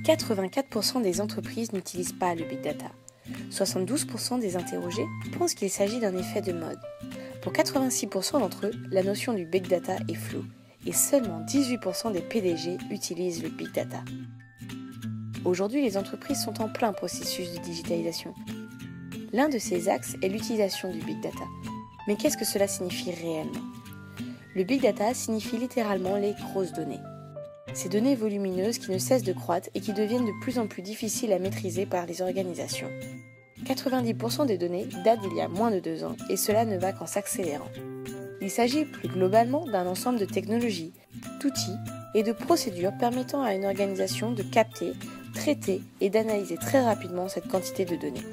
84% des entreprises n'utilisent pas le Big Data. 72% des interrogés pensent qu'il s'agit d'un effet de mode. Pour 86% d'entre eux, la notion du Big Data est floue et seulement 18% des PDG utilisent le Big Data. Aujourd'hui, les entreprises sont en plein processus de digitalisation. L'un de ces axes est l'utilisation du Big Data. Mais qu'est-ce que cela signifie réellement ? Le Big Data signifie littéralement les grosses données. Ces données volumineuses qui ne cessent de croître et qui deviennent de plus en plus difficiles à maîtriser par les organisations. 90% des données datent d'il y a moins de 2 ans et cela ne va qu'en s'accélérant. Il s'agit plus globalement d'un ensemble de technologies, d'outils et de procédures permettant à une organisation de capter, traiter et d'analyser très rapidement cette quantité de données.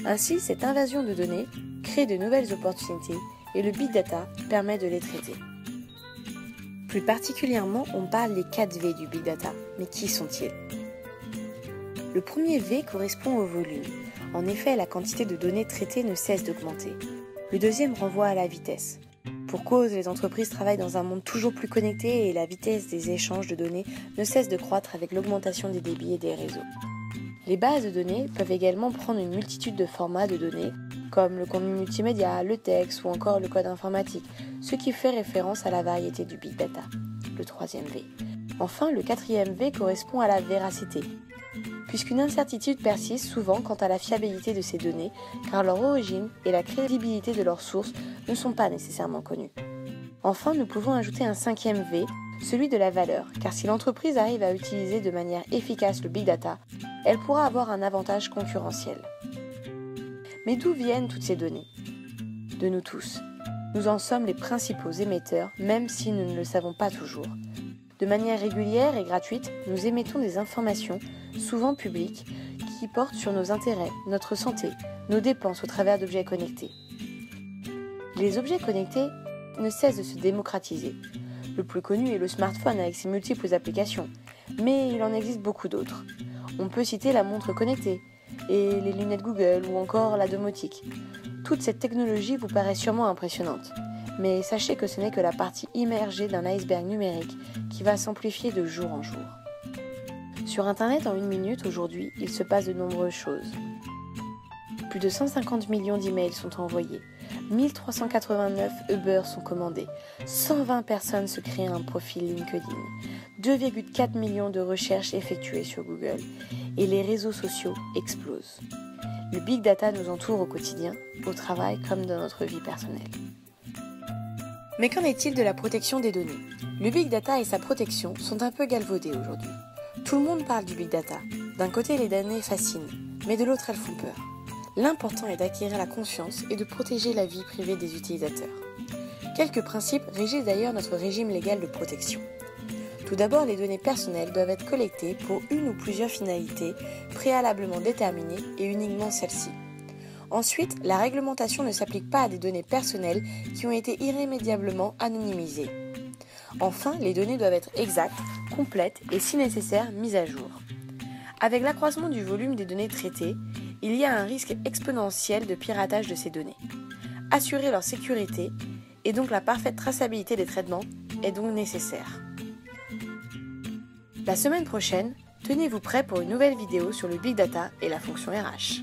Ainsi, cette invasion de données crée de nouvelles opportunités et le Big Data permet de les traiter. Plus particulièrement, on parle des 4 V du Big Data. Mais qui sont-ils ? Le premier V correspond au volume. En effet, la quantité de données traitées ne cesse d'augmenter. Le deuxième renvoie à la vitesse. Pour cause, les entreprises travaillent dans un monde toujours plus connecté et la vitesse des échanges de données ne cesse de croître avec l'augmentation des débits et des réseaux. Les bases de données peuvent également prendre une multitude de formats de données, comme le contenu multimédia, le texte ou encore le code informatique, ce qui fait référence à la variété du Big Data, le troisième V. Enfin, le quatrième V correspond à la véracité, puisqu'une incertitude persiste souvent quant à la fiabilité de ces données, car leur origine et la crédibilité de leurs sources ne sont pas nécessairement connues. Enfin, nous pouvons ajouter un cinquième V, celui de la valeur, car si l'entreprise arrive à utiliser de manière efficace le Big Data, elle pourra avoir un avantage concurrentiel. Mais d'où viennent toutes ces données ? De nous tous. Nous en sommes les principaux émetteurs, même si nous ne le savons pas toujours. De manière régulière et gratuite, nous émettons des informations, souvent publiques, qui portent sur nos intérêts, notre santé, nos dépenses au travers d'objets connectés. Les objets connectés ne cessent de se démocratiser. Le plus connu est le smartphone avec ses multiples applications, mais il en existe beaucoup d'autres. On peut citer la montre connectée, et les lunettes Google ou encore la domotique. Toute cette technologie vous paraît sûrement impressionnante, mais sachez que ce n'est que la partie immergée d'un iceberg numérique qui va s'amplifier de jour en jour. Sur Internet, en 1 minute, aujourd'hui, il se passe de nombreuses choses. Plus de 150 millions d'emails sont envoyés, 1389 Uber sont commandés, 120 personnes se créent un profil LinkedIn, 2,4 millions de recherches effectuées sur Google et les réseaux sociaux explosent. Le Big Data nous entoure au quotidien, au travail comme dans notre vie personnelle. Mais qu'en est-il de la protection des données ? Le Big Data et sa protection sont un peu galvaudés aujourd'hui. Tout le monde parle du Big Data. D'un côté, les données fascinent, mais de l'autre, elles font peur. L'important est d'acquérir la confiance et de protéger la vie privée des utilisateurs. Quelques principes régissent d'ailleurs notre régime légal de protection. Tout d'abord, les données personnelles doivent être collectées pour une ou plusieurs finalités préalablement déterminées et uniquement celles-ci. Ensuite, la réglementation ne s'applique pas à des données personnelles qui ont été irrémédiablement anonymisées. Enfin, les données doivent être exactes, complètes et si nécessaire mises à jour. Avec l'accroissement du volume des données traitées, il y a un risque exponentiel de piratage de ces données. Assurer leur sécurité et donc la parfaite traçabilité des traitements est donc nécessaire. La semaine prochaine, tenez-vous prêts pour une nouvelle vidéo sur le Big Data et la fonction RH.